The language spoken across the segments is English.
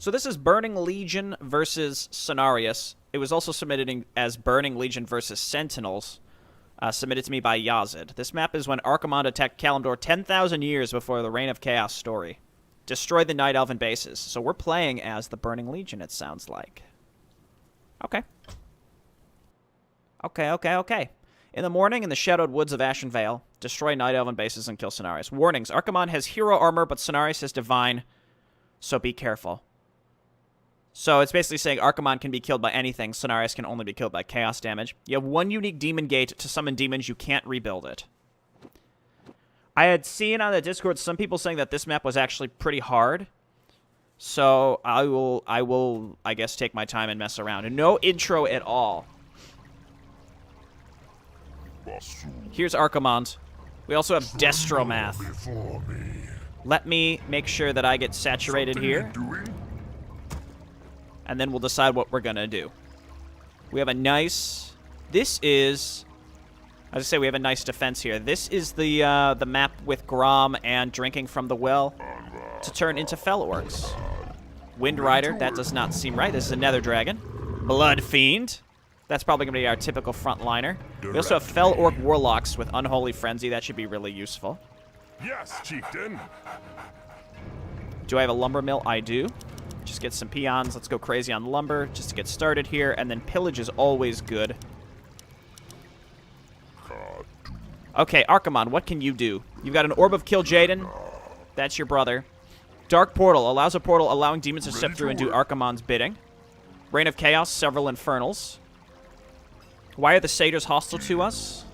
So this is Burning Legion versus Cenarius. It was also submitted as Burning Legion versus Sentinels, submitted to me by Yazid. This map is when Archimonde attacked Kalimdor 10,000 years before the Reign of Chaos story. Destroyed the Night Elven bases. So we're playing as the Burning Legion, it sounds like. Okay. Okay. In the morning, in the shadowed woods of Ashen Vale, destroy Night Elven bases and kill Cenarius. Warnings, Archimonde has hero armor, but Cenarius has divine, so be careful. So it's basically saying Archimonde can be killed by anything, Cenarius can only be killed by chaos damage. You have one unique demon gate to summon demons, you can't rebuild it. I had seen on the Discord some people saying that this map was actually pretty hard. So I will, I guess, take my time and mess around. And no intro at all. Here's Archimonde. We also have Destromath. Let me make sure that I get saturated here. And then we'll decide what we're going to do. We have a nice... This is... I was going to say we have a nice defense here. This is the map with Grom and drinking from the well to turn into Fel Orcs. Wind Rider, that does not seem right. This is a Nether Dragon. Blood Fiend. That's probably going to be our typical frontliner. We also have Fel Orc Warlocks with Unholy Frenzy. That should be really useful. Yes, chieftain. Do I have a lumber mill? I do. Just get some peons. Let's go crazy on lumber just to get started here. And then pillage is always good. Okay, Archimonde, what can you do? You've got an Orb of Kill Jaden. That's your brother. Dark Portal allows a portal allowing demons to step through and do Archimonde's bidding. Reign of Chaos, several Infernals. Why are the Satyrs hostile to us?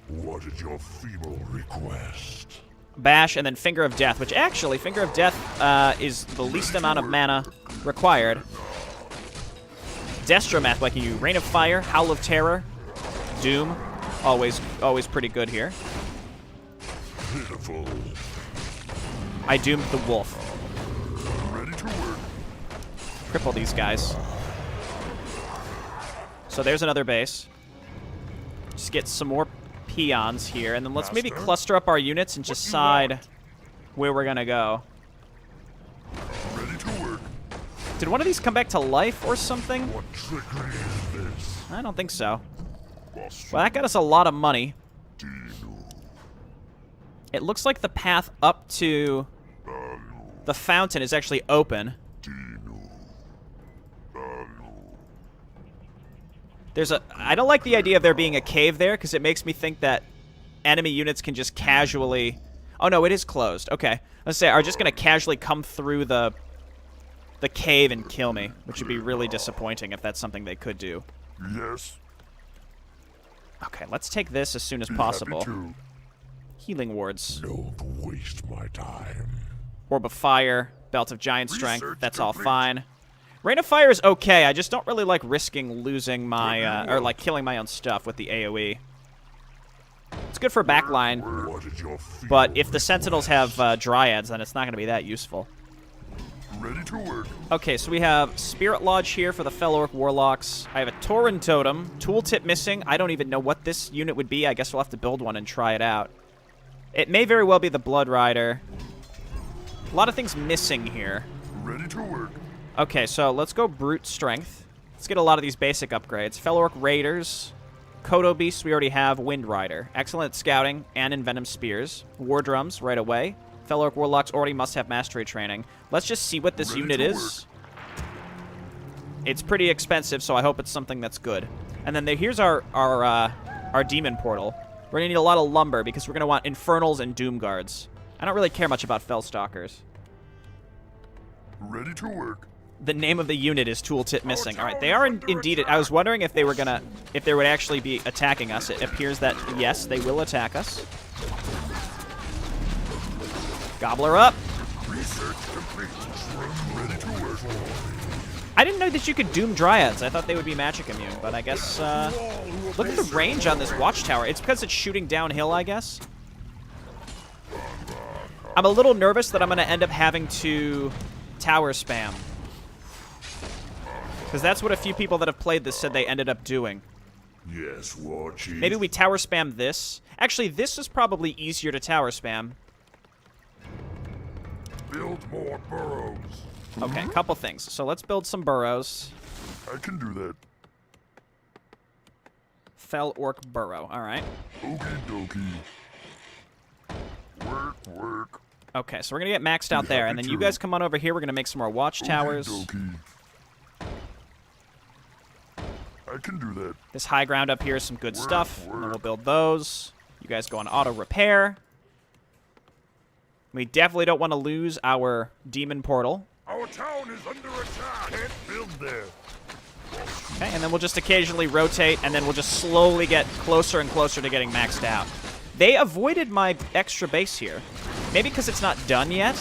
What is your feeble request? Bash, and then Finger of Death, which actually, Finger of Death is the least amount of mana required. Destromath, what can you? Rain of Fire, Howl of Terror, Doom. Always pretty good here. Pitiful. I doomed the wolf. Ready to work. Cripple these guys. So there's another base. Just get some more peons here, and then let's maybe cluster up our units and decide where we're gonna go. Ready to work. Did one of these come back to life or something? What trickery is this? I don't think so. Well, that got us a lot of money. It looks like the path up to the fountain is actually open. I don't like the idea of there being a cave there, because it makes me think that enemy units can just casually... Oh, no, it is closed. Okay. Let's say, are just going to casually come through the cave and kill me, which would be really disappointing if that's something they could do. Yes. Okay, let's take this as soon as possible. Healing wards. Don't waste my time. Orb of Fire, Belt of Giant Strength, that's all fine. Rain of Fire is okay, I just don't really like risking losing my, or like killing my own stuff with the AoE. It's good for backline, but if the Sentinels have Dryads, then it's not going to be that useful. Ready to work. Okay, so we have Spirit Lodge here for the Fel Orc Warlocks. I have a Tauren Totem. Tooltip missing. I don't even know what this unit would be. I guess we'll have to build one and try it out. It may very well be the Blood Rider. A lot of things missing here. Ready to work. Okay, so let's go Brute Strength. Let's get a lot of these basic upgrades. Fel Orc Raiders. Kodo Beasts we already have. Wind Rider. Excellent at Scouting and Envenom Spears. War Drums right away. Fel Orc Warlocks already must have Mastery Training. Let's just see what this unit is. It's pretty expensive, so I hope it's something that's good. And then here's our Demon Portal. We're going to need a lot of lumber because we're going to want Infernals and Doom Guards. I don't really care much about Fellstalkers. Ready to work. The name of the unit is Tooltip missing. All right, they are indeed. I was wondering if they were if they would actually be attacking us. It appears that yes, they will attack us. Gobbler up. Research complete. Ready to work. I didn't know that you could Doom Dryads. I thought they would be magic immune, but I guess look at the range on this watchtower. It's because it's shooting downhill, I guess. I'm a little nervous that I'm going to end up having to tower spam. Because that's what a few people that have played this said they ended up doing. Yes, War Chief. Maybe we tower spam this. Actually, this is probably easier to tower spam. Build more burrows. Okay, a couple things. So let's build some burrows. I can do that. Fell Orc Burrow. All right. Okie dokie. Work. Okay, so we're going to get maxed out there, and then you guys come on over here. We're going to make some more watchtowers. Okie dokie. I can do that. This high ground up here is some good stuff, and then we'll build those. You guys go on auto repair. We definitely don't want to lose our demon portal. Our town is under attack. Can't build there. Okay, and then we'll just occasionally rotate, and then we'll just slowly get closer and closer to getting maxed out. They avoided my extra base here. Maybe because it's not done yet.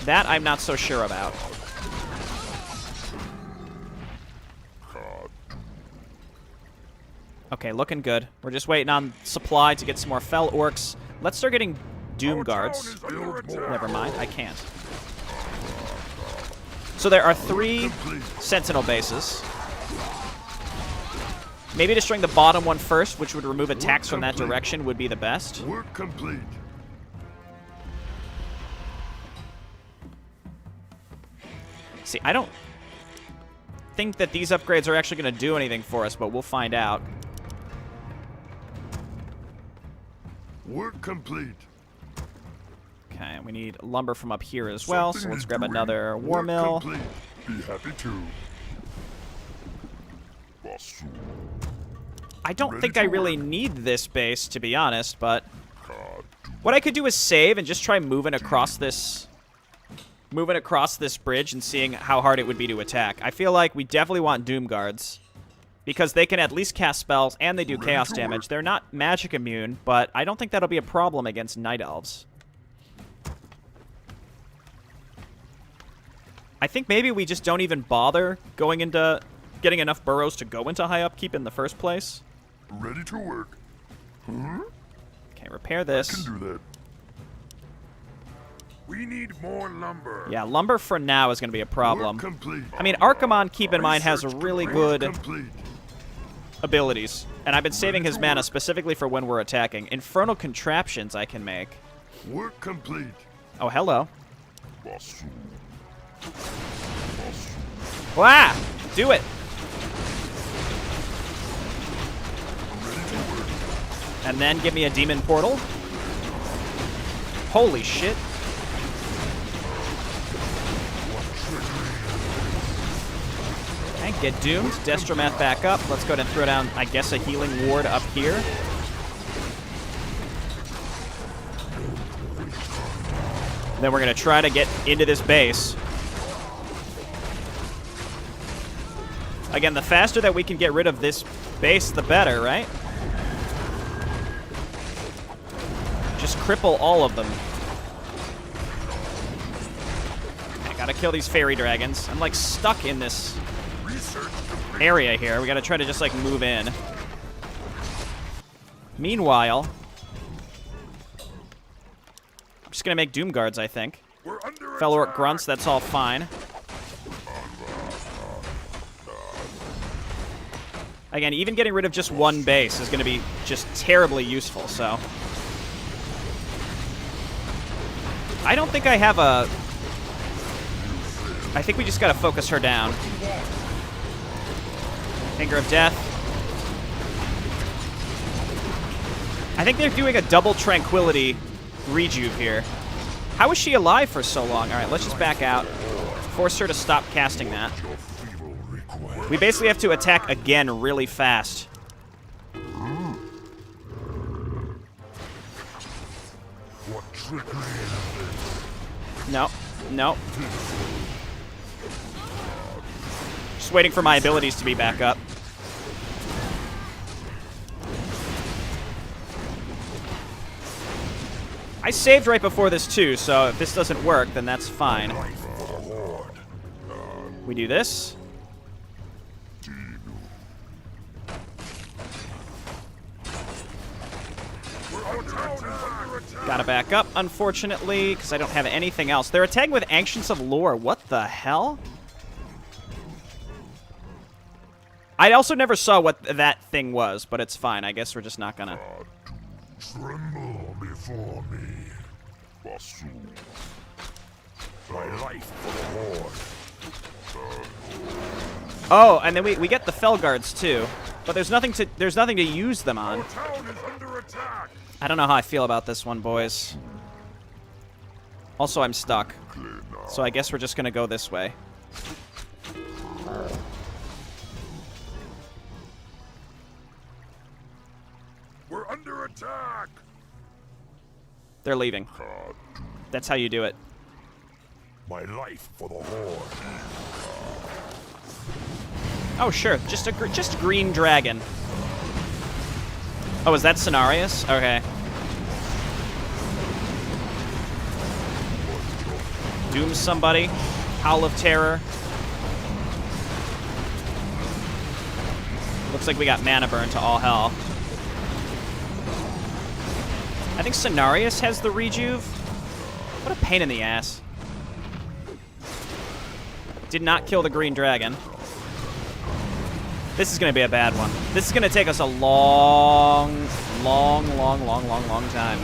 That I'm not so sure about. Okay, looking good. We're just waiting on supply to get some more Fell Orcs. Let's start getting Doom Guards. Never mind, I can't. So there are 3 Sentinel bases. Maybe destroying the bottom one first, which would remove attacks from that direction, would be the best. Work complete. See, I don't think that these upgrades are actually going to do anything for us, but we'll find out. Work complete. Okay, we need lumber from up here as well, so Something let's is grab doing. another war Work mill. complete. Be happy to. Basu. I don't Ready think to I really work. need this base, to be honest, but what I could do is save and just try moving across this bridge and seeing how hard it would be to attack. I feel like we definitely want Doom Guards because they can at least cast spells and they do Ready chaos to damage. work. They're not magic immune, but I don't think that'll be a problem against Night Elves. I think maybe we just don't even bother going into getting enough burrows to go into high upkeep in the first place. Ready to work. Huh? Okay, repair this. Can do that. We need more lumber. Yeah, lumber for now is going to be a problem. Work complete. I mean, Archimon, keep in mind, has Research really complete. good Complete. abilities. And I've been saving his mana specifically for when we're attacking. Infernal Contraptions I can make. Work complete. Oh, hello. Basu. Wah! Do it! Ready to work. And then give me a Demon Portal. Holy shit. Okay, get doomed. Destromath back up. Let's go ahead and throw down, I guess, a healing ward up here. Then we're going to try to get into this base. Again, the faster that we can get rid of this base, the better, right? Just cripple all of them. I gotta kill these fairy dragons. I'm like stuck in this area here. We gotta try to just like move in. Meanwhile, I'm just gonna make Doom Guards, I think. Fell Orc Grunts, that's all fine. Again, even getting rid of just one base is going to be just terribly useful, so. I don't think I have a... I think we just got to focus her down. Finger of Death. I think they're doing a double Tranquility rejuve here. How was she alive for so long? All right, let's just back out. Force her to stop casting that. We basically have to attack again really fast. No. No. Just waiting for my abilities to be back up. I saved right before this too, so if this doesn't work, then that's fine. We do this. Gotta back up, unfortunately, because I don't have anything else. They're attacking with Ancients of Lore. What the hell? I also never saw what that thing was, but it's fine. I guess we're just not gonna... Tremble before me. Basu. My life for the Horde. Oh, and then we get the Fel Guards too, but there's nothing to use them on. Our town is under attack. I don't know how I feel about this one, boys. Also, I'm stuck, so I guess we're just gonna go this way. We're under attack. They're leaving. That's how you do it. My life for the Horde. Oh, sure. Just a green dragon. Oh, is that Cenarius? Okay. Doom somebody. Howl of Terror. Looks like we got mana burn to all hell. I think Cenarius has the rejuve. What a pain in the ass. Did not kill the green dragon. This is going to be a bad one. This is going to take us a long time.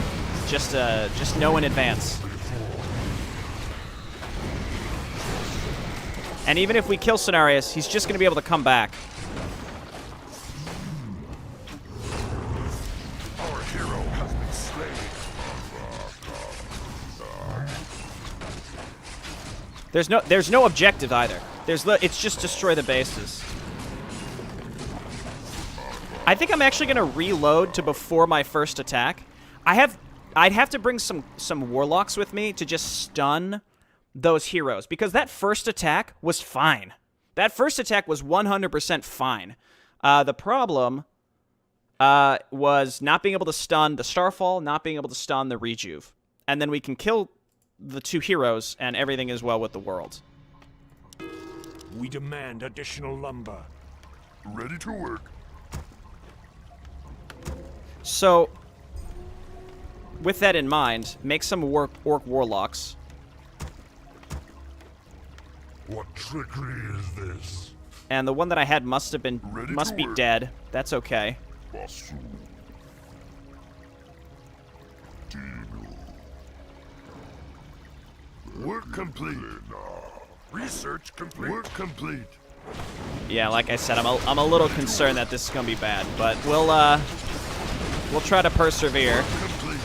Just know in advance. And even if we kill Cenarius, he's just going to be able to come back. Our hero has been slain. There's no objective either. It's just destroy the bases. I think I'm actually gonna reload to before my first attack. I'd have to bring some warlocks with me to just stun those heroes, because that first attack was fine. That first attack was 100% fine. The problem was not being able to stun the Starfall, not being able to stun the Rejuve. And then we can kill the two heroes, and everything is well with the world. We demand additional lumber. Ready to work. So, with that in mind, make some orc warlocks. What trickery is this? And the one that I had must be work. dead. That's okay. Basu. Work complete. Research complete. Work complete. Yeah, like I said, I'm a little concerned that this is gonna be bad, but we'll try to persevere. Complete.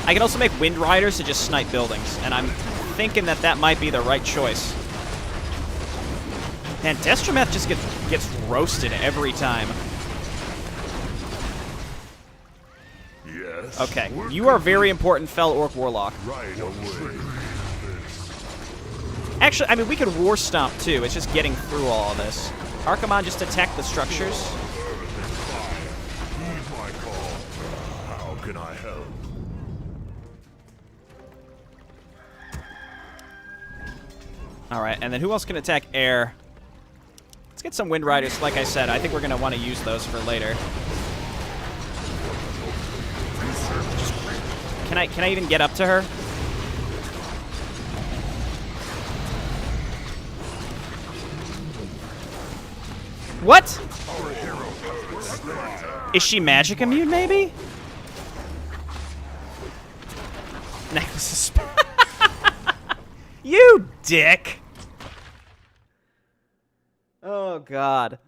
I can also make Wind Riders to just snipe buildings, and I'm thinking that might be the right choice. Man, Destrometh just gets roasted every time. Yes. Okay, Work you are complete. very important, Fel Orc Warlock. Right away. Actually, I mean, we could War Stomp, too. It's just getting through all of this. Archimon just attack the structures. Heed my call. How can I help? Alright, and then who else can attack air? Let's get some Wind Riders. Like I said, I think we're going to want to use those for later. Can I even get up to her? What? Is she magic immune, maybe? Necklaces. You dick! Oh, God.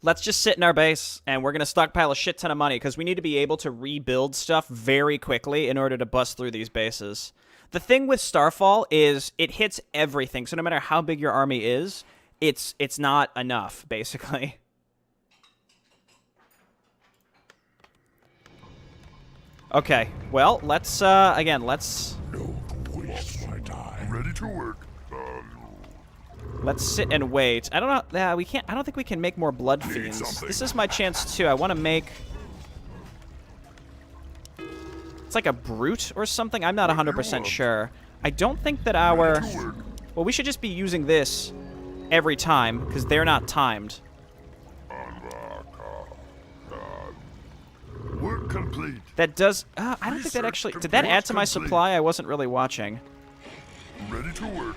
Let's just sit in our base, and we're going to stockpile a shit ton of money, because we need to be able to rebuild stuff very quickly in order to bust through these bases. The thing with Starfall is it hits everything, so no matter how big your army is, it's not enough, basically. Okay, well, let's, again, let's... No waste my time. Ready to work. Let's sit and wait. I don't know. We can't. I don't think we can make more blood fiends. something. This is my chance too. I want to make. It's like a brute or something. I'm not 100% sure. I don't think that our. Ready to work. Well, we should just be using this every time because they're not timed. Work complete. That does. I don't think that actually. Did that add to my supply? I wasn't really watching. Ready to work.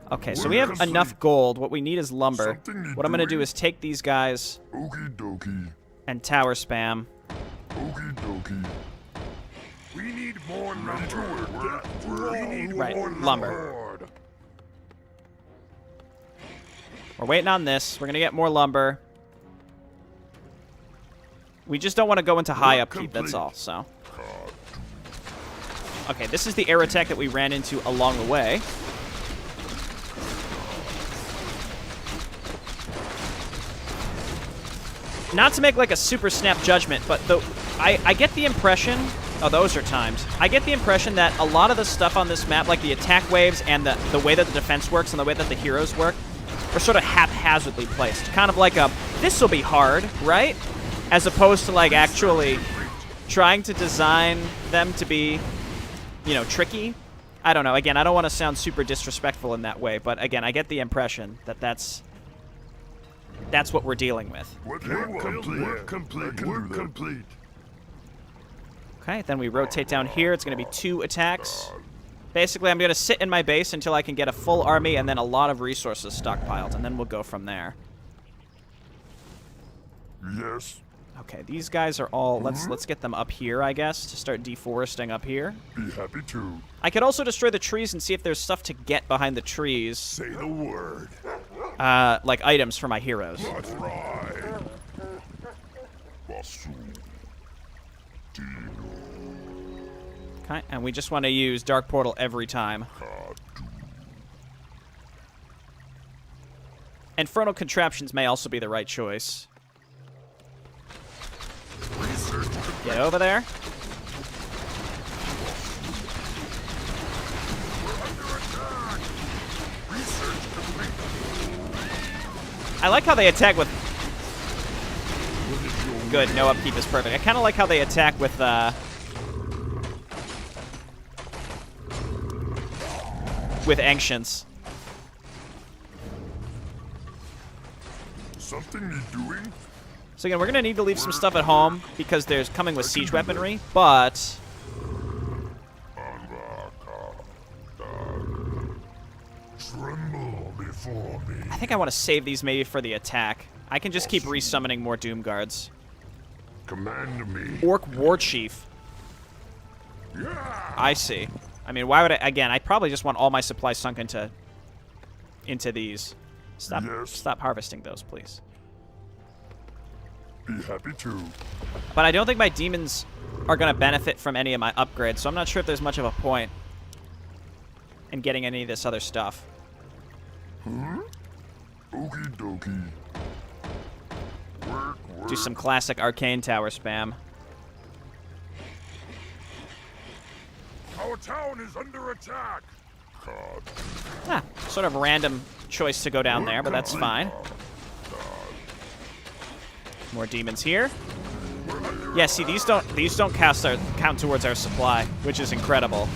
Okay, so we have enough gold. What we need is lumber. Something need What I'm going to do doing. is take these guys Okie dokie. and tower spam. Okie dokie. We need more lumber. We need Right, more lumber. We're waiting on this. We're going to get more lumber. We just don't want to go into high upkeep, that's all, so. Okay, this is the air attack that we ran into along the way. Not to make like a super snap judgment, but I get the impression... Oh, those are timed. I get the impression that a lot of the stuff on this map, like the attack waves and the way that the defense works and the way that the heroes work, are sort of haphazardly placed. Kind of like a, this will be hard, right? As opposed to like actually trying to design them to be, you know, tricky. I don't know. Again, I don't want to sound super disrespectful in that way, but again, I get the impression that that's what we're dealing with. Work complete. Work complete. Work complete. Okay, then we rotate down here. It's going to be 2 attacks. Basically, I'm going to sit in my base until I can get a full army and then a lot of resources stockpiled, and then we'll go from there. Yes. Okay, these guys are all... Let's get them up here, I guess, to start deforesting up here. Be happy to. I could also destroy the trees and see if there's stuff to get behind the trees. Say the word. Like items for my heroes. That's right. Basu. Okay, and we just want to use Dark Portal every time. Infernal Contraptions may also be the right choice. Get over there. I like how they attack with... Good, no upkeep is perfect. I kind of like how they attack with, Ancients. Something need doing? So again, we're going to need to leave some stuff at home because there's coming with siege weaponry, but... Tremble before me. I think I want to save these maybe for the attack. I can just keep resummoning more Doom Guards. Command me. Orc War Chief. Yeah. I see. I mean, why would I... Again, I probably just want all my supplies sunk into these. Stop, Yes. stop harvesting those, please. Be happy to. But I don't think my demons are going to benefit from any of my upgrades, so I'm not sure if there's much of a point in getting any of this other stuff. Okie dokie. Work. Do some classic Arcane Tower spam. Our town is under attack. God. Ah, sort of random choice to go down there, but that's fine. More demons here. Yeah, see, these don't count towards our supply, which is incredible.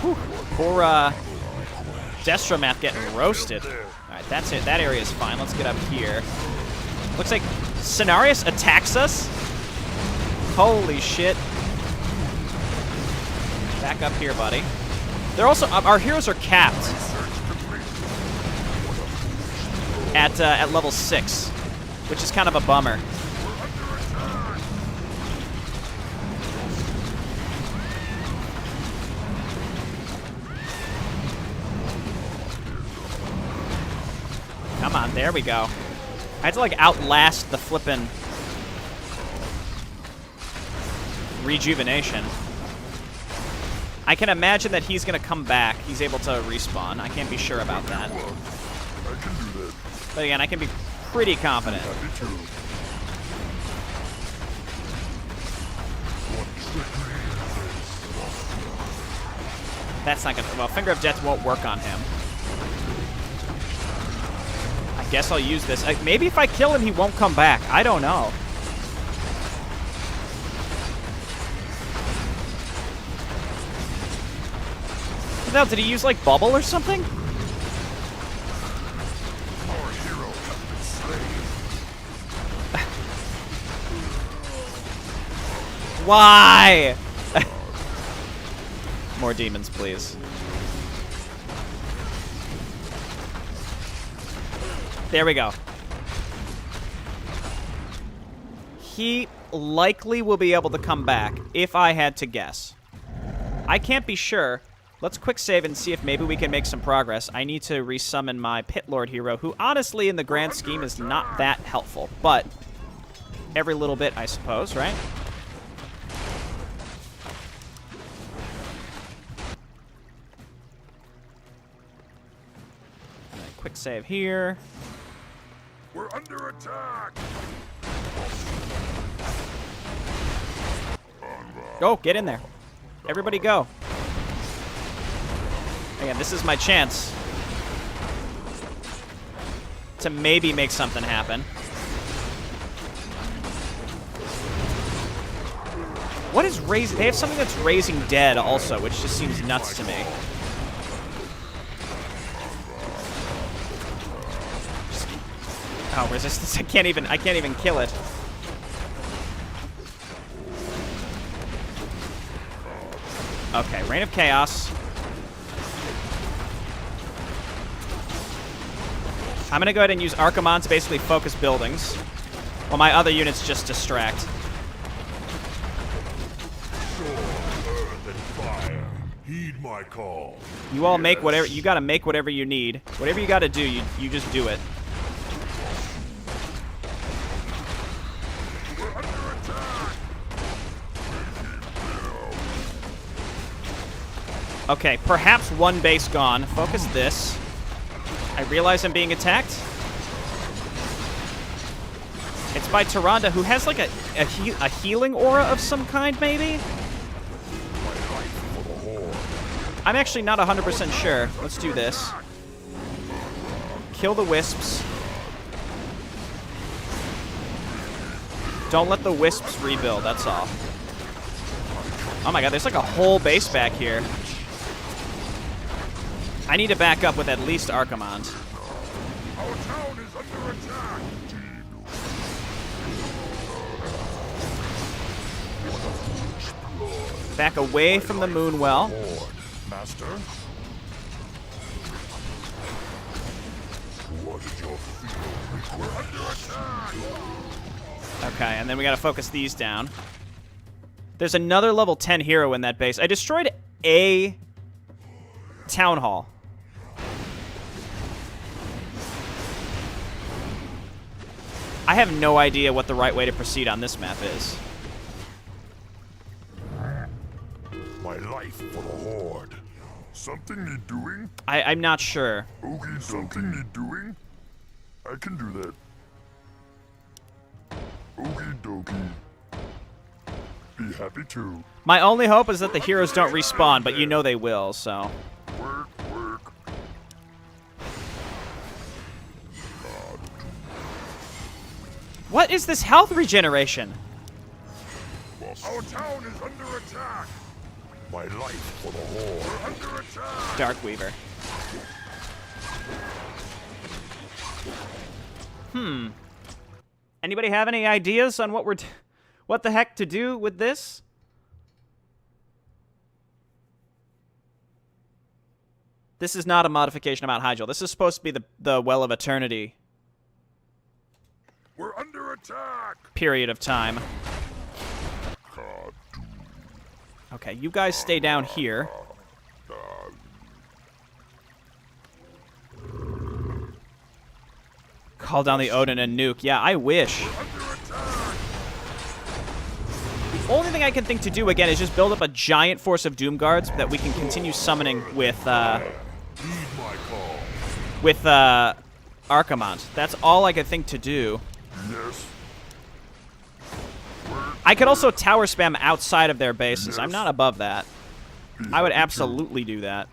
Whew. Poor Destromath getting roasted. Alright, that's it. That area is fine. Let's get up here. Looks like Cenarius attacks us. Holy shit. Back up here, buddy. They're also... our heroes are capped at level 6, which is kind of a bummer. Come on, there we go. I had to, like, outlast the flippin' rejuvenation. I can imagine that he's going to come back. He's able to respawn. I can't be sure about that. I can do that. But again, I can be pretty confident. Happy to. What trickery is this? That's not going to... Well, Finger of Death won't work on him. I guess I'll use this. Maybe if I kill him, he won't come back. I don't know. What the hell? Did he use, like, bubble or something? Why? More demons, please. There we go. He likely will be able to come back, if I had to guess. I can't be sure. Let's quick save and see if maybe we can make some progress. I need to resummon my Pit Lord hero, who honestly in the grand scheme is not that helpful, but every little bit, I suppose, right? Quick save here. We're under attack. Go, get in there. Everybody go. Again, this is my chance to maybe make something happen. What is raising? They have something that's raising dead also, which just seems nuts to me. Oh, resistance! I can't even kill it. Okay, Reign of Chaos. I'm gonna go ahead and use Archimon to basically focus buildings, while my other units just distract. Earth and fire, heed my call. You all make whatever you gotta make, whatever you need, whatever you gotta do. You just do it. We're under attack. Okay, perhaps one base gone. Focus this. I realize I'm being attacked. It's by Tyrande, who has like a healing aura of some kind, maybe? I'm actually not 100% sure. Let's do this. Kill the wisps. Don't let the wisps rebuild, that's all. Oh my god, there's like a whole base back here. I need to back up with at least Archimon. Our town is under attack. Back away from the Moonwell. Master? What did your field? We're under attack. Okay, and then we gotta focus these down. There's another level 10 hero in that base. I destroyed a town hall. I have no idea what the right way to proceed on this map is. My life for the Horde. Something need doing? I'm not sure. Okay, something need doing? I can do that. Okie dokie. Be happy too. My only hope is that the heroes don't respawn, but you know they will, so. Work, work. What is this health regeneration? Our town is under attack. My life for the Horde. We're under attack. Darkweaver. Anybody have any ideas on what the heck to do with this? This is not a modification of Mount Hydril. This is supposed to be the Well of Eternity We're under attack. period of time. Okay, you guys stay down here. Call down the Odin and nuke. Yeah, I wish. The only thing I can think to do, again, is just build up a giant force of Doom Guards that we can continue summoning with, Archimon. That's all I could think to do. Yes. I could also tower spam outside of their bases. I'm not above that. I would absolutely do that.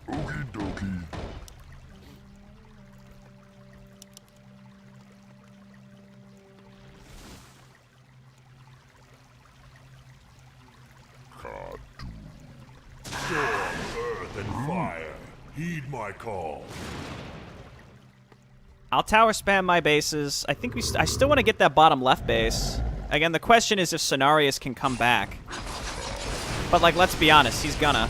Okie dokie. Storm, earth, and fire. Heed my call. I'll tower spam my bases. I think I still want to get that bottom left base. Again, the question is if Cenarius can come back. But, like, let's be honest, he's gonna.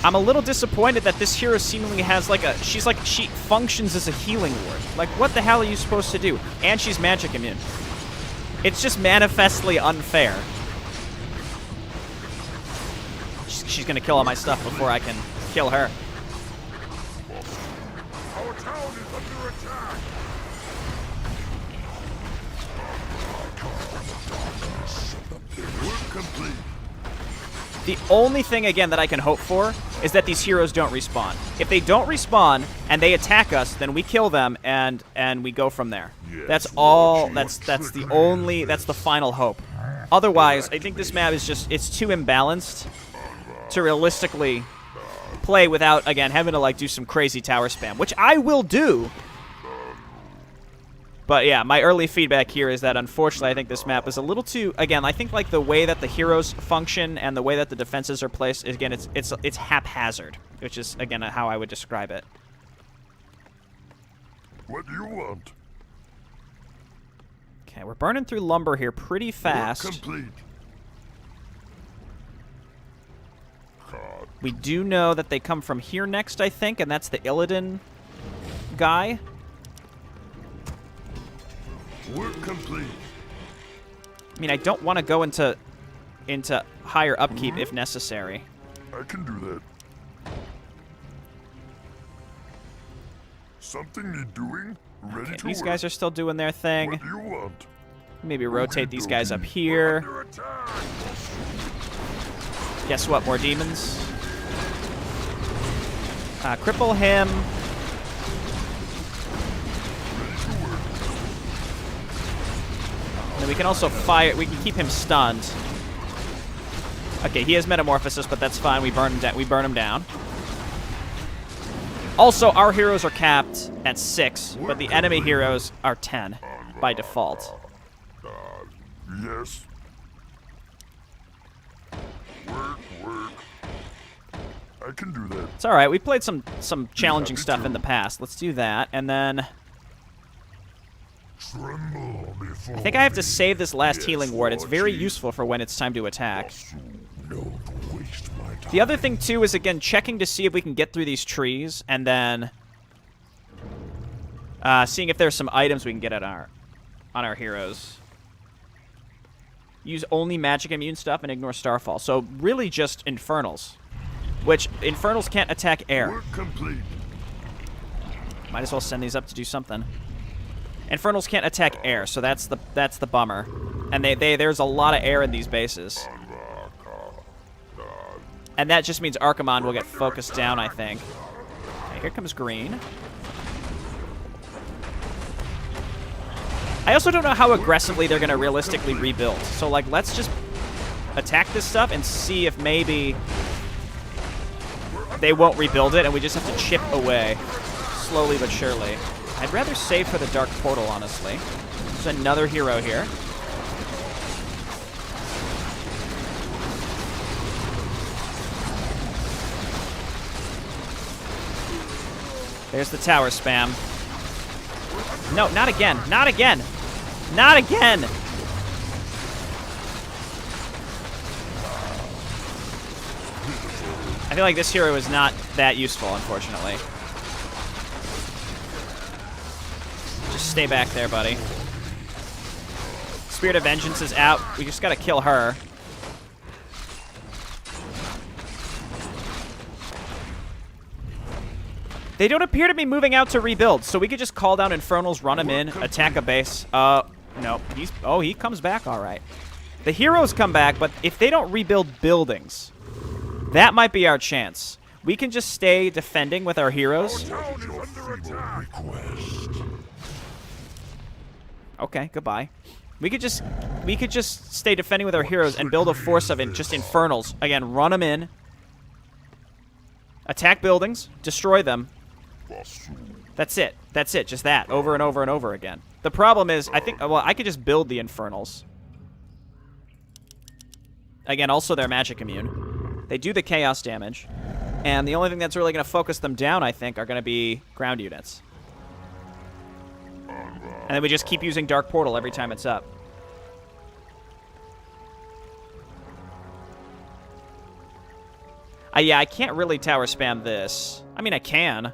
I'm a little disappointed that this hero seemingly has, like, she functions as a healing ward. Like, what the hell are you supposed to do? And she's magic immune. It's just manifestly unfair. She's gonna kill all my stuff before I can kill her. Our town is under attack. Work complete. The only thing, again, that I can hope for is that these heroes don't respawn. If they don't respawn and they attack us, then we kill them and we go from there. Yes, That's all. That's the only. That's the final hope. Otherwise, I think this map is it's too imbalanced to realistically play without, again, having to, like, do some crazy tower spam, which I will do. But yeah, my early feedback here is that unfortunately I think this map is a little too, again, I think like the way that the heroes function and the way that the defenses are placed, again, it's haphazard, which is, again, how I would describe it. What do you want? Okay, we're burning through lumber here pretty fast. Work complete. We do know that they come from here next, I think, and that's the Illidan guy. Work complete. I mean, I don't want to go into higher upkeep if necessary. I can do that. Something need doing? Ready to These work. guys are still doing their thing. What do you want? Maybe rotate these guys up here. Under attack. Guess what? More demons. Cripple him. And then we can also fire. We can keep him stunned. Okay, he has metamorphosis, but that's fine. We burn him down. We burn him down. Also, our heroes are capped at 6, but the enemy heroes are 10 by default. Yes. Work. I can do that. It's all right. We played some challenging stuff in the past. Let's do that, and then Tremble before I think I have to me. save this last Yes, healing ward. It's very Lord useful for when it's time to attack. Don't waste my time. The other thing, too, is, again, checking to see if we can get through these trees, and then seeing if there's some items we can get on our heroes. Use only magic immune stuff and ignore Starfall. So really just Infernals, which Infernals can't attack air. Work complete. Might as well send these up to do something. Infernals can't attack air, so that's the bummer. And there's a lot of air in these bases. And that just means Archimon will get focused down, I think. Okay, here comes green. I also don't know how aggressively they're going to realistically rebuild. So, like, let's just attack this stuff and see if maybe they won't rebuild it and we just have to chip away slowly but surely. I'd rather save for the Dark Portal, honestly. There's another hero here. There's the tower spam. No, not again. Not again. Not again. I feel like this hero is not that useful, unfortunately. Just stay back there, buddy. Spirit of Vengeance is out. We just gotta kill her. They don't appear to be moving out to rebuild, so we could just call down Infernals, run him in, attack a base. No. He comes back all right. The heroes come back, but if they don't rebuild buildings, that might be our chance. We can just stay defending with our heroes. Town is under attack. Okay, goodbye. We could just stay defending with our heroes and build a force of just Infernals. Again, run them in. Attack buildings, destroy them. That's it. That's it. Just that. Over and over and over again. The problem is, I could just build the Infernals. Again, also they're magic immune. They do the chaos damage. And the only thing that's really going to focus them down, I think, are going to be ground units. And then we just keep using Dark Portal every time it's up. Yeah, I can't really tower spam this. I mean, I can.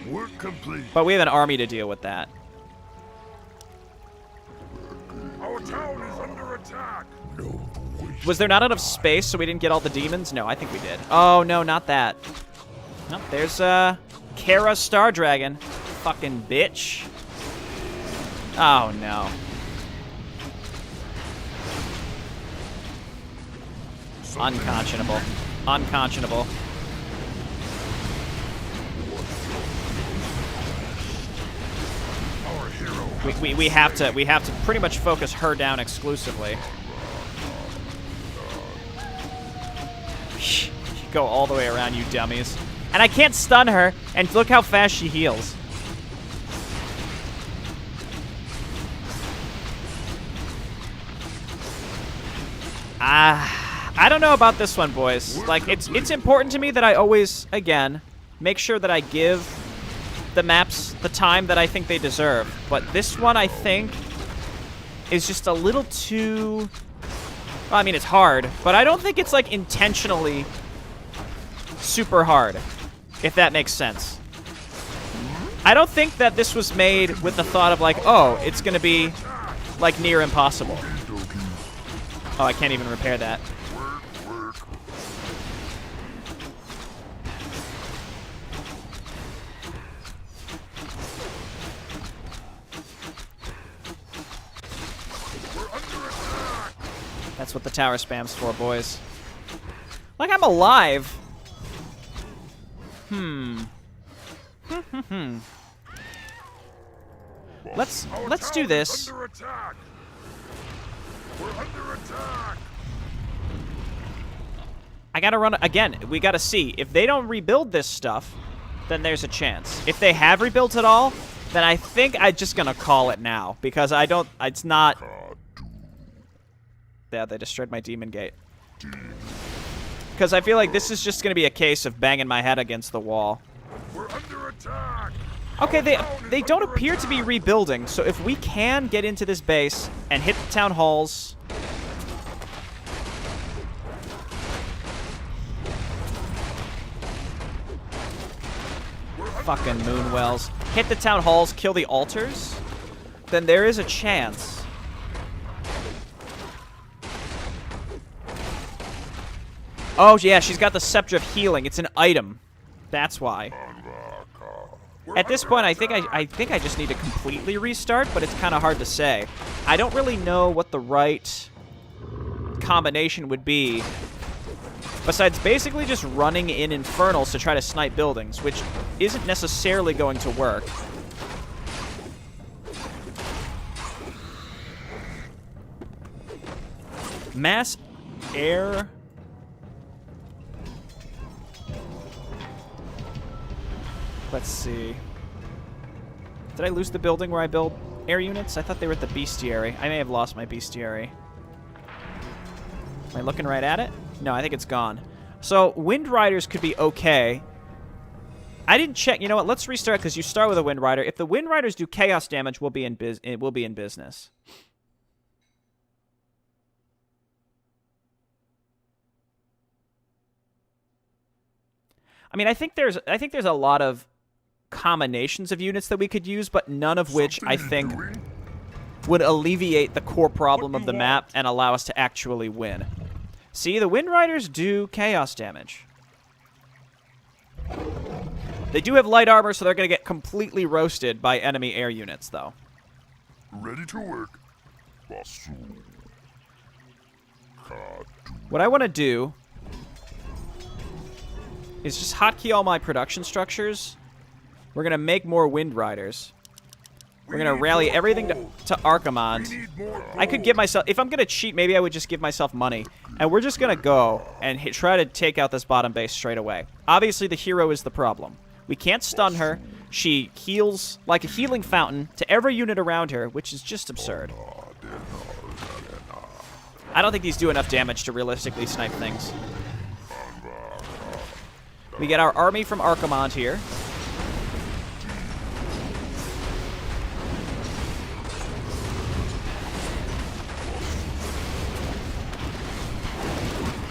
Work complete. But we have an army to deal with that. Our town is under attack. No waste. Was there not enough space so we didn't get all the demons? No, I think we did. Oh, no, not that. Nope, there's, Kara Star Dragon. Fucking bitch. Oh, no. Unconscionable. Unconscionable. Our hero. We have to pretty much focus her down exclusively. Go all the way around, you dummies. And I can't stun her, and look how fast she heals. I don't know about this one, boys. Like, it's important to me that I always, again, make sure that I give the maps the time that I think they deserve. But this one, I think, is just a little too... Well, I mean, it's hard, but I don't think it's, like, intentionally super hard, if that makes sense. I don't think that this was made with the thought of, like, oh, it's going to be, like, near impossible. Oh, I can't even repair that. That's what the tower spam's for, boys. Like, I'm alive. Let's do this. Under attack. We're under attack. I gotta run again. We gotta see if they don't rebuild this stuff, then there's a chance. If they have rebuilt it all, then I think I'm just gonna call it now because I don't. It's not. Yeah, they destroyed my demon gate. Because I feel like this is just gonna be a case of banging my head against the wall. We're under attack. Okay, they don't appear to be rebuilding, so if we can get into this base and hit the town halls... Fucking Moonwells. Hit the town halls, kill the altars, then there is a chance. Oh, yeah, she's got the Scepter of Healing. It's an item. That's why. At this point, I think I just need to completely restart, but it's kind of hard to say. I don't really know what the right combination would be, besides basically just running in Infernals to try to snipe buildings, which isn't necessarily going to work. Mass air... Let's see. Did I lose the building where I build air units? I thought they were at the bestiary. I may have lost my bestiary. Am I looking right at it? No, I think it's gone. So, Wind Riders could be okay. I didn't check. You know what? Let's restart because you start with a Wind Rider. If the Wind Riders do chaos damage, we'll be in business. I mean, I think there's a lot of combinations of units that we could use, but none of which I think would alleviate the core problem of the map and allow us to actually win. See, the Wind Riders do chaos damage. They do have light armor, so they're going to get completely roasted by enemy air units, though. Ready to work. What I want to do is just hotkey all my production structures. We're going to make more Wind Riders. We're going to rally everything to Archimond. I could give myself... If I'm going to cheat, maybe I would just give myself money. And we're just going to go and try to take out this bottom base straight away. Obviously, the hero is the problem. We can't stun her. She heals like a healing fountain to every unit around her, which is just absurd. I don't think these do enough damage to realistically snipe things. We get our army from Archimonde here.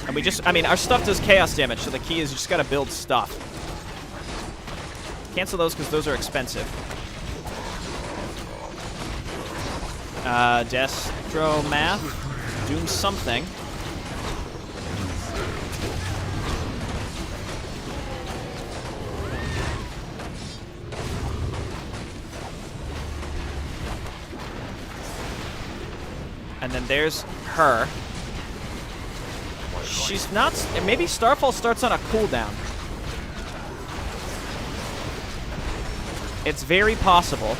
And we just, I mean, our stuff does chaos damage, so the key is you just gotta build stuff. Cancel those because those are expensive. Destro Math. Doom something. And then there's her. She's not... Maybe Starfall starts on a cooldown. It's very possible.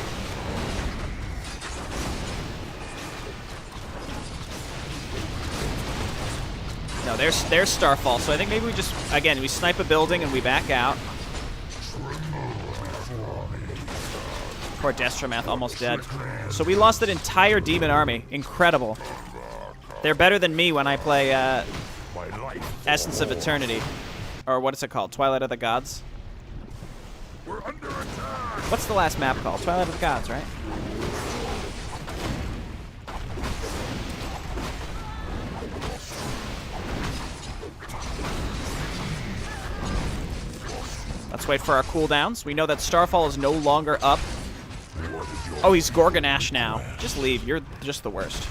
No, there's Starfall. So I think maybe we just... Again, we snipe a building and we back out. Poor Destromath, almost dead. So we lost an entire demon army. Incredible. They're better than me when I play Essence of Eternity. Or what is it called? Twilight of the Gods? We're under attack. What's the last map called? Twilight of the Gods, right? Let's wait for our cooldowns. We know that Starfall is no longer up. Oh, he's Gorgonash now. Just leave. You're just the worst.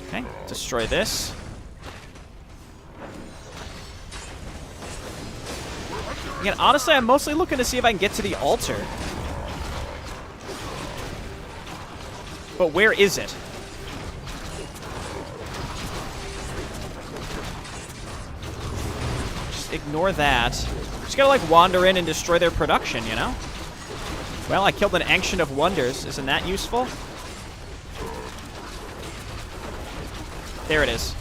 Okay, destroy this. Again, honestly, I'm mostly looking to see if I can get to the altar. But where is it? Just ignore that. Just gotta, like, wander in and destroy their production, you know? Well, I killed an Ancient of Wonders. Isn't that useful? There it is.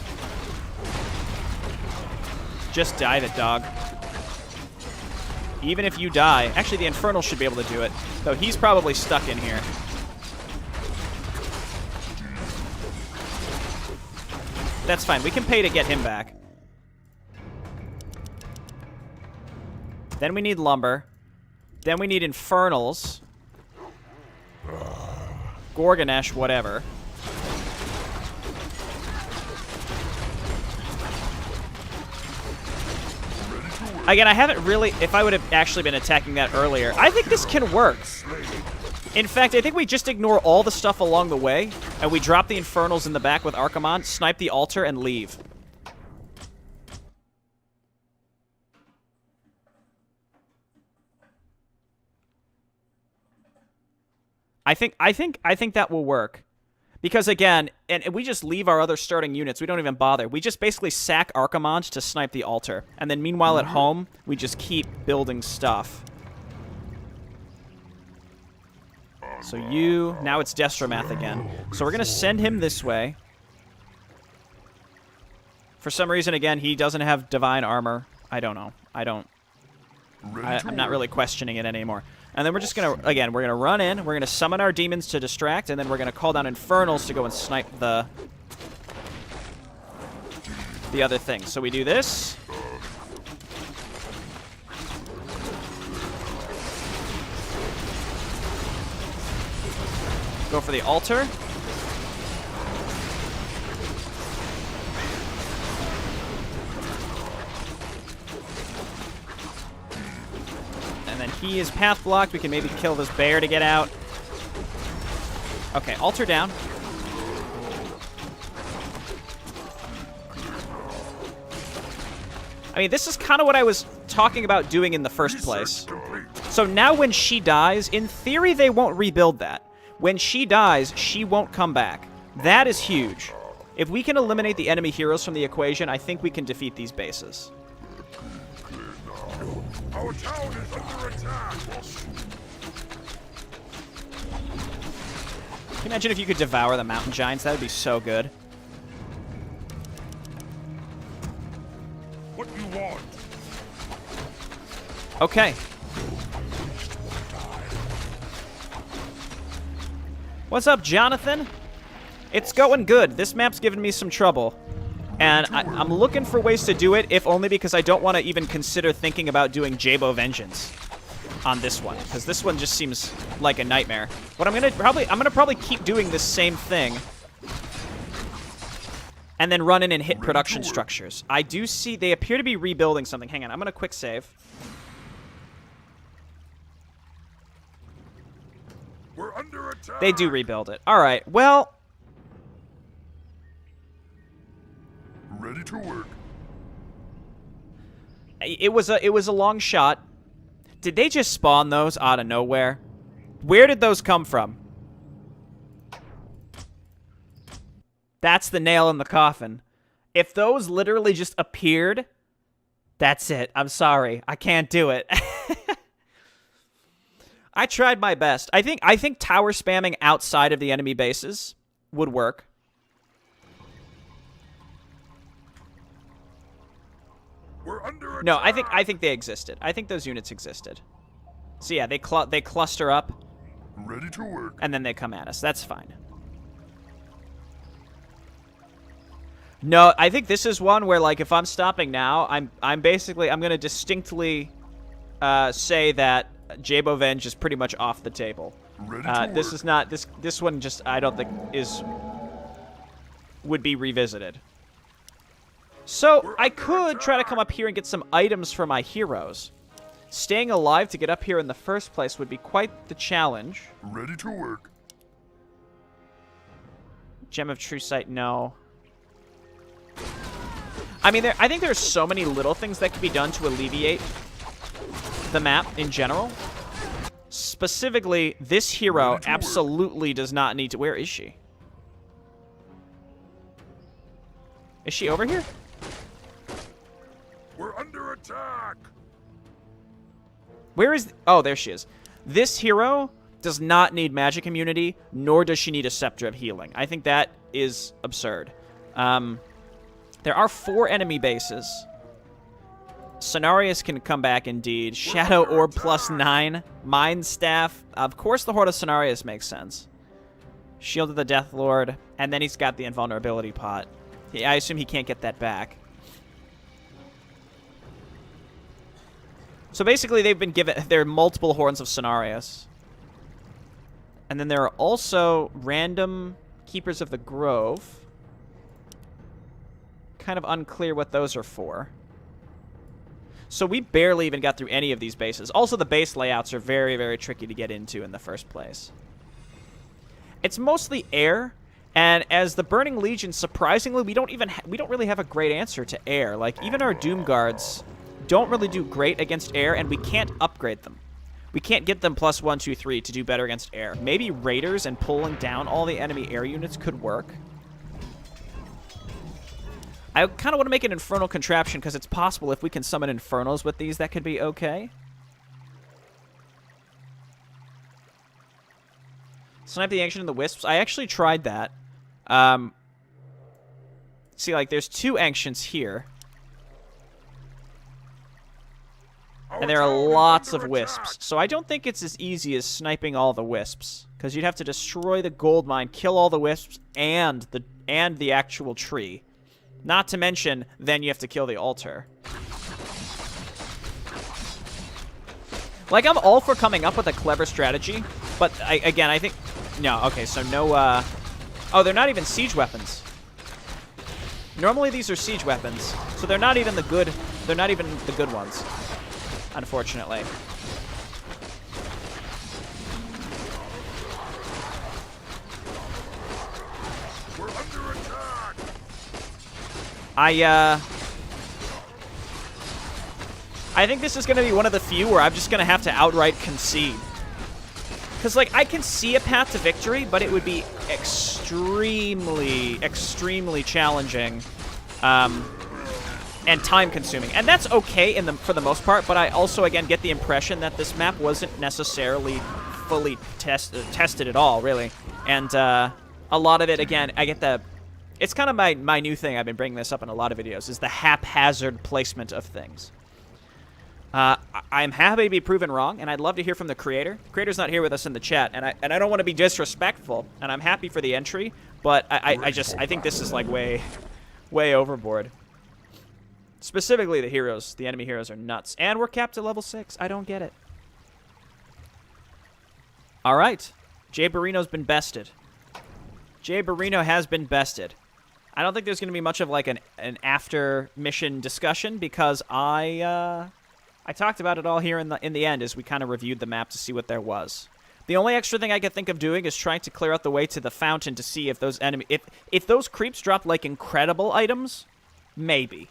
Just dive it, dog. Even if you die... Actually, the Infernal should be able to do it. Though he's probably stuck in here. That's fine. We can pay to get him back. Then we need lumber. Then we need Infernals. Gorgonash, whatever. Again, I haven't really... If I would have actually been attacking that earlier, I think this can work. In fact, I think we just ignore all the stuff along the way, and we drop the Infernals in the back with Archimonde, snipe the altar, and leave. I think that will work. Because again, and we just leave our other starting units. We don't even bother. We just basically sack Archimonde to snipe the altar. And then meanwhile at home, we just keep building stuff. So you... Now it's Destromath again. So we're going to send him this way. For some reason, again, he doesn't have divine armor. I don't know. I'm not really questioning it anymore. And then we're just going to, again, we're going to run in. We're going to summon our demons to distract. And then we're going to call down Infernals to go and snipe the other thing. So we do this. Go for the altar. And then he is path blocked. We can maybe kill this bear to get out. Okay, altar down. I mean, this is kind of what I was talking about doing in the first place. So now when she dies, in theory, they won't rebuild that. When she dies, she won't come back. That is huge. If we can eliminate the enemy heroes from the equation, I think we can defeat these bases. Our town is under attack. Can you imagine if you could devour the mountain giants? That would be so good. What do you want? Okay. What's up, Jonathan? It's going good. This map's giving me some trouble. And I'm looking for ways to do it, if only because I don't want to even consider thinking about doing Jabo Vengeance on this one, because this one just seems like a nightmare. But I'm gonna probably keep doing this same thing, and then run in and hit production structures. I do see they appear to be rebuilding something. Hang on, I'm gonna quick save. We're under attack. They do rebuild it. All right. Well. Ready to work. It was a long shot. Did they just spawn those out of nowhere? Where did those come from? That's the nail in the coffin. If those literally just appeared, that's it. I'm sorry. I can't do it. I tried my best. I think tower spamming outside of the enemy bases would work. We're under attack. No, I think they existed. I think those units existed. So yeah, they cluster up. Ready to work. And then they come at us. That's fine. No, I think this is one where, like, if I'm stopping now, I'm gonna distinctly say that Jabo Venge is pretty much off the table. Ready to this work. is not this one just I don't think would be revisited. So I could try to come up here and get some items for my heroes. Staying alive to get up here in the first place would be quite the challenge. Ready to work. Gem of True Sight, no. I mean, I think there's so many little things that could be done to alleviate the map in general. Specifically, this hero absolutely does not need to... Where is she? Is she over here? We're under attack. Where is... Oh, there she is. This hero does not need magic immunity, nor does she need a Scepter of Healing. I think that is absurd. There are 4 enemy bases. Cenarius can come back indeed. Shadow Orb +9. Mind Staff. Of course the Horde of Cenarius makes sense. Shield of the Death Lord. And then he's got the Invulnerability Pot. I assume he can't get that back. So basically they've been given... There are multiple Horns of Cenarius. And then there are also random Keepers of the Grove. Kind of unclear what those are for. So we barely even got through any of these bases. Also, the base layouts are very, very tricky to get into in the first place. It's mostly air, and as the Burning Legion, surprisingly, we don't really have a great answer to air. Like, even our Doom Guards don't really do great against air, and we can't upgrade them. We can't get them +1, 2, 3 to do better against air. Maybe Raiders and pulling down all the enemy air units could work. I kind of want to make an Infernal Contraption because it's possible if we can summon Infernos with these, that could be okay. Snipe the Ancient and the Wisps. I actually tried that. See, like, there's 2 Ancients here. And there are lots of Wisps. So I don't think it's as easy as sniping all the Wisps. Because you'd have to destroy the gold mine, kill all the Wisps, and the actual tree. Not to mention, then you have to kill the altar. Like, I'm all for coming up with a clever strategy, but again, I think... No, okay, so no, Oh, they're not even siege weapons. Normally these are siege weapons, so they're not even the good... They're not even the good ones, unfortunately. We're under attack. I think this is going to be one of the few where I'm just going to have to outright concede. Because, like, I can see a path to victory, but it would be extremely, extremely challenging and time-consuming. And that's okay for the most part, but I also, again, get the impression that this map wasn't necessarily fully tested at all, really. And a lot of it, again, I get the... It's kind of my new thing. I've been bringing this up in a lot of videos, is the haphazard placement of things. I'm happy to be proven wrong, and I'd love to hear from the creator. The creator's not here with us in the chat, and I don't want to be disrespectful, and I'm happy for the entry, but I think this is like way overboard. Specifically, the enemy heroes are nuts, and we're capped at level 6. I don't get it. All right, Jay Barrino's been bested. Jay Barrino has been bested. I don't think there's going to be much of like an after mission discussion because I talked about it all here in the end as we kind of reviewed the map to see what there was. The only extra thing I could think of doing is trying to clear out the way to the fountain to see if those if those creeps drop like incredible items, maybe.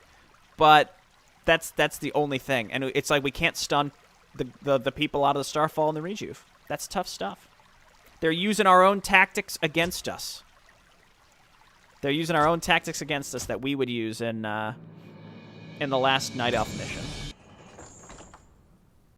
But that's the only thing, and it's like we can't stun the people out of the Starfall and the Rejuve. That's tough stuff. They're using our own tactics against us. They're using our own tactics against us that we would use in the last Night Elf mission.